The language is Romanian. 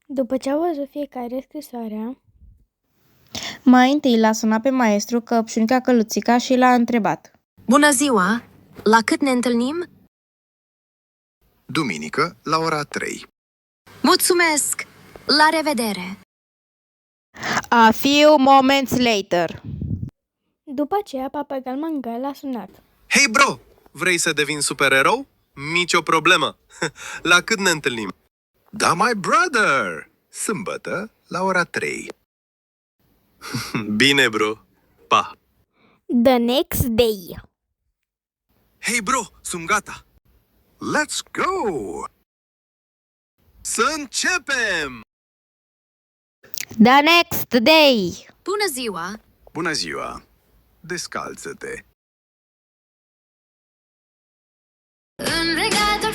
După ce au văzut fiecare scrisoarea, Mai întâi l-a sunat pe maestru Căpșunica Căluțica și l-a întrebat. Bună ziua! La cât ne întâlnim? Duminică, la ora 3. Mulțumesc! La revedere! A few moments later. după aceea Papagal Mangăl l-a sunat. Hei, bro! Vrei să devin supererou? Nicio problemă! La cât ne întâlnim? Da, my brother! Sâmbătă, la ora 3. Bine, bro! Pa! The next day. Hei, bro! Sunt gata! Let's go! Să începem! The next day. Bună ziua! Bună ziua! Descalță-te! În regatul